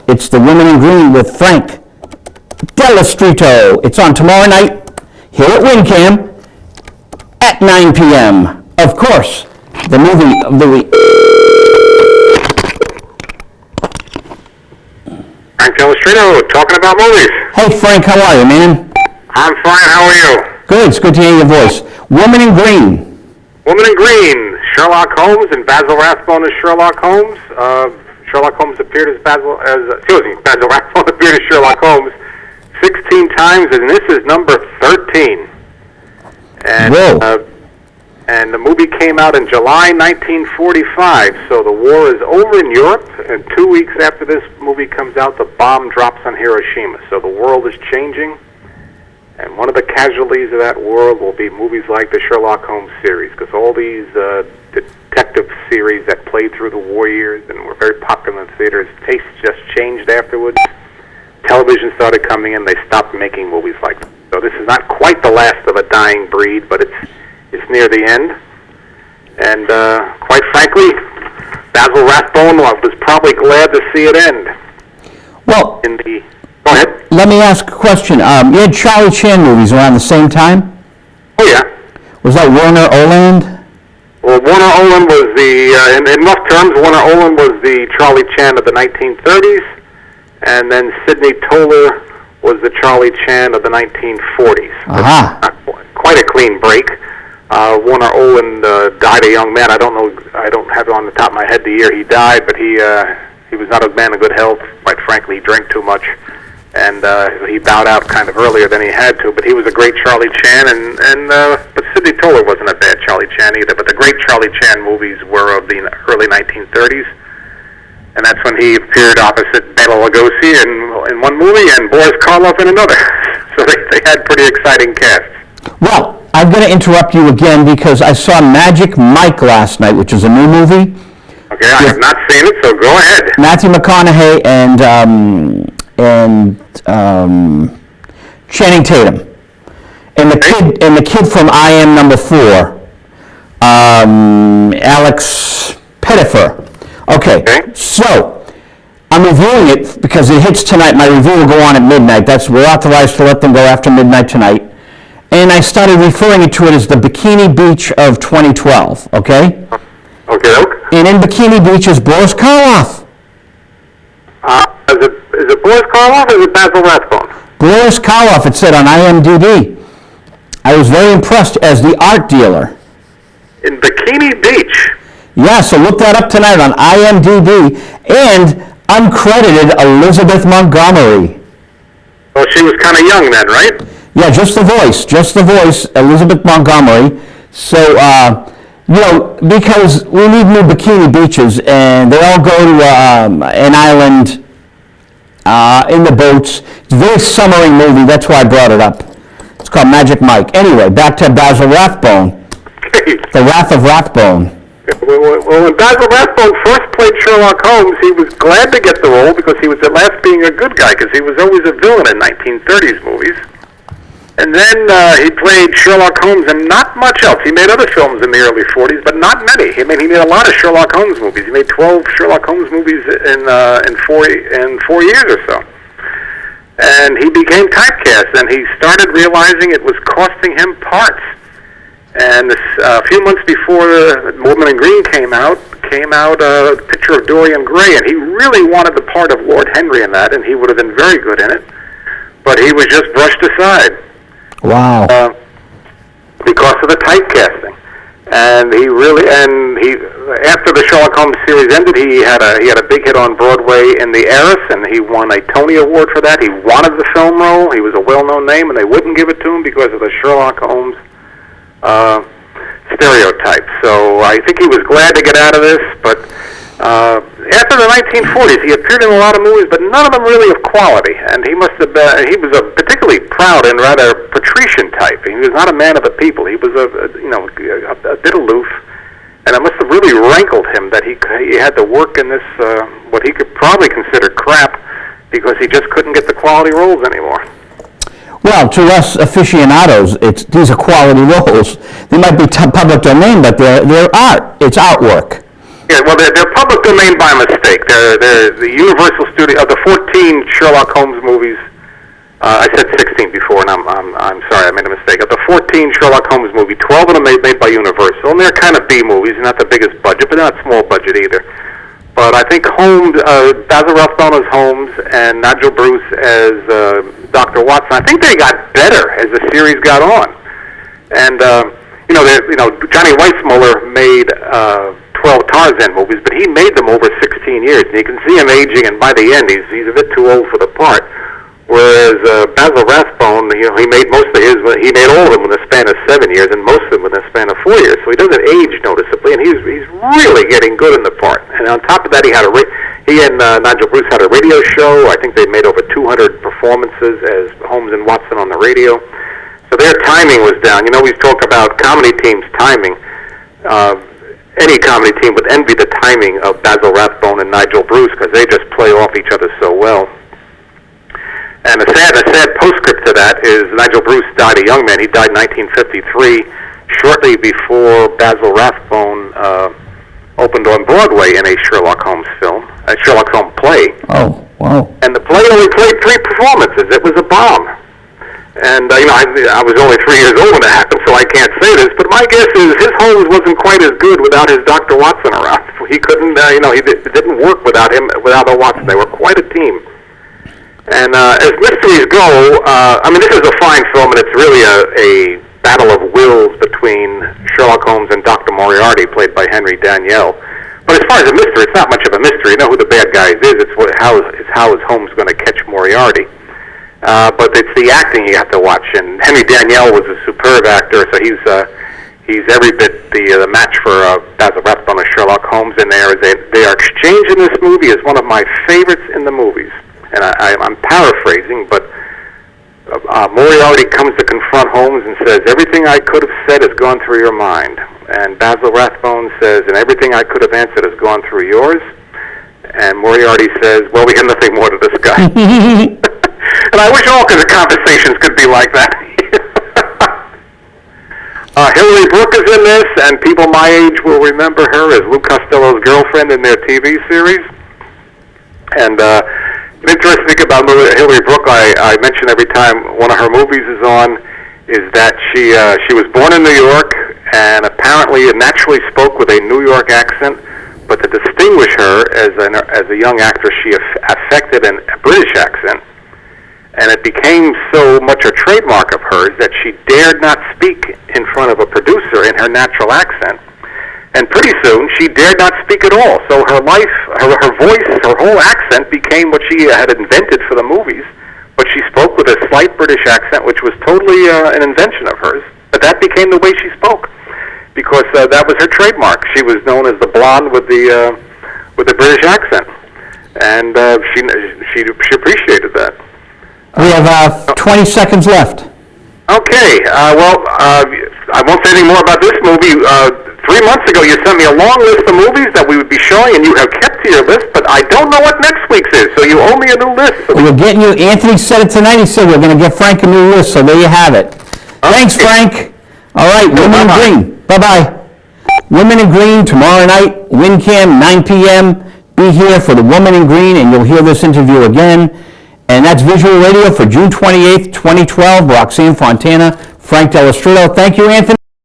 It's The Woman in Green with Frank Dello Stritto. It's on tomorrow night here at WinCAM at 9 p.m. Of course, the movie of the week. Frank Dello Stritto, talking about movies. Hey Frank, how are you, man? I'm fine, how are you? Good, it's good to hear your voice. Woman in Green. Woman in Green, Sherlock Holmes and Basil Rathbone as Sherlock Holmes. Sherlock Holmes appeared as Basil Rathbone appeared as Sherlock Holmes 16 times, and this is number 13. And, Whoa. And the movie came out in July 1945, so the war is over in Europe, and 2 weeks after this movie comes out, the bomb drops on Hiroshima. So the world is changing, and one of the casualties of that world will be movies like the Sherlock Holmes series, because all these detective series that played through the war years and were very popular in theaters, tastes just changed afterwards. Television started coming in, they stopped making movies like that. So this is not quite the last of a dying breed, but it's near the end. And quite frankly, Basil Rathbone was probably glad to see it end. Well, Go ahead. let me ask a question. You had Charlie Chan movies around the same time? Oh, yeah. Was that Warner Oland? Well, Warner Oland was in rough terms, Warner Oland was the Charlie Chan of the 1930s, and then Sidney Toler was the Charlie Chan of the 1940s. Aha. Quite a clean break. Warner Oland died a young man. I don't have it on the top of my head the year he died, but he was not a man of good health. Quite frankly, he drank too much, and he bowed out kind of earlier than he had to. But he was a great Charlie Chan, but Sidney Toler wasn't a bad Charlie Chan either. But the great Charlie Chan movies were of the early 1930s, and that's when he appeared opposite Bela Lugosi in one movie and Boris Karloff in another. So they had pretty exciting casts. Well, I'm going to interrupt you again because I saw Magic Mike last night, which is a new movie. Okay, I have not seen it, so go ahead. Matthew McConaughey and Channing Tatum, and the kid from I Am Number 4, Alex Pettifer. Okay, so I'm reviewing it because it hits tonight. My review will go on at midnight. We're authorized to let them go after midnight tonight. And I started referring to it as the Bikini Beach of 2012, okay? Okay. And in Bikini Beach is Boris Karloff. Is it Boris Karloff or is it Basil Rathbone? Boris Karloff, it said on IMDb. I was very impressed as the art dealer. In Bikini Beach? Yeah, so look that up tonight on IMDb. And uncredited Elizabeth Montgomery. Well, she was kind of young then, right? Yeah, just the voice, Elizabeth Montgomery. So, because we need new bikini beaches, and they all go to an island in the boats. It's a very summery movie, that's why I brought it up. It's called Magic Mike. Anyway, back to Basil Rathbone. The Wrath of Rathbone. Well, when Basil Rathbone first played Sherlock Holmes, he was glad to get the role because he was at last being a good guy, because he was always a villain in 1930s movies. And then he played Sherlock Holmes and not much else. He made other films in the early 40s, but not many. He made a lot of Sherlock Holmes movies. He made 12 Sherlock Holmes movies in 4 years or so. And he became typecast, and he started realizing it was costing him parts. And a few months before Woman in Green came out a picture of Dorian Gray, and he really wanted the part of Lord Henry in that, and he would have been very good in it. But he was just brushed aside. Wow. Because of the typecasting, and after the Sherlock Holmes series ended, he had a big hit on Broadway in The Heiress, and he won a Tony Award for that. He wanted the film role. He was a well-known name, and they wouldn't give it to him because of the Sherlock Holmes stereotype. So I think he was glad to get out of this, but after the 1940s, he appeared in a lot of movies, but none of them really of quality. And he was a particularly proud and rather patrician type. He was not a man of the people. He was a bit aloof, and it must have really rankled him that he had to work in this what he could probably consider crap, because he just couldn't get the quality roles anymore. Well, to us aficionados, these are quality roles. They might be public domain, but they're art. It's artwork. Yeah, well, they're public domain by mistake. They're the Universal Studio of the Sherlock Holmes movies. I said 16 before, and I'm sorry, I made a mistake. Of the 14 Sherlock Holmes movies, 12 of them made by Universal, and they're kind of B movies, not the biggest budget, but not small budget either. But I think Holmes, Basil Rathbone as Holmes, and Nigel Bruce as Dr. Watson, I think they got better as the series got on. And Johnny Weissmuller made 12 Tarzan movies, but he made them over 16 years, and you can see him aging, and by the end, he's a bit too old for the part. Whereas Basil Rathbone, he made most of he made all of them in the span of 7 years, and most of them in the span of 4 years. So he doesn't age noticeably, and he's really getting good in the part. And on top of that, he and Nigel Bruce had a radio show. I think they made over 200 performances as Holmes and Watson on the radio. So their timing was down. We talk about comedy teams' timing. Any comedy team would envy the timing of Basil Rathbone and Nigel Bruce because they just play off each other so well. And a sad postscript to that is Nigel Bruce died a young man. He died in 1953, shortly before Basil Rathbone opened on Broadway in a Sherlock Holmes film, a Sherlock Holmes play. Oh, wow. And the play only played 3 performances. It was a bomb. And, I was only 3 years old when it happened, so I can't say this, but my guess is his Holmes wasn't quite as good without his Dr. Watson around. He couldn't, it didn't work without him, without the Watson. They were quite a team. And as mysteries go, this is a fine film, and it's really a battle of wills between Sherlock Holmes and Dr. Moriarty, played by Henry Daniell. But as far as a mystery, it's not much of a mystery. You know who the bad guy is. How is Holmes going to catch Moriarty? But it's the acting you have to watch. And Henry Daniell was a superb actor, so he's every bit the match for Basil Rathbone as Sherlock Holmes. And their exchange in this movie is one of my favorites in the movies. And I'm paraphrasing, but Moriarty comes to confront Holmes and says, "Everything I could have said has gone through your mind." And Basil Rathbone says, "And everything I could have answered has gone through yours." And Moriarty says, "Well, we have nothing more to discuss." And I wish all kinds of conversations could be like that. Hilary Brooke is in this, and people my age will remember her as Lou Costello's girlfriend in their TV series. And an interesting thing about Hilary Brooke, I mention every time one of her movies is on, is that she was born in New York and apparently naturally spoke with a New York accent, but to distinguish her as a young actress, she affected a British accent. And it became so much a trademark of hers that she dared not speak in front of a producer in her natural accent. And pretty soon, she dared not speak at all. So her life, her voice, her whole accent became what she had invented for the movies. But she spoke with a slight British accent, which was totally an invention of hers. But that became the way she spoke, because that was her trademark. She was known as the blonde with the British accent, and she appreciated that. We have 20 seconds left. Okay. I won't say any more about this movie. 3 months ago, you sent me a long list of movies that we would be showing, and you have kept to your list, but I don't know what next week's is, so you owe me a new list. We're getting you. Anthony said it tonight. He said we're going to get Frank a new list, so there you have it. Okay. Thanks, Frank. All right, Women in Green. Bye-bye. Women in Green, tomorrow night, WinCAM, 9 p.m. Be here for the Woman in Green, and you'll hear this interview again. And that's Visual Radio for June 28th, 2012. Roxanne Fontana, Frank Dello Stritto. Thank you, Anthony.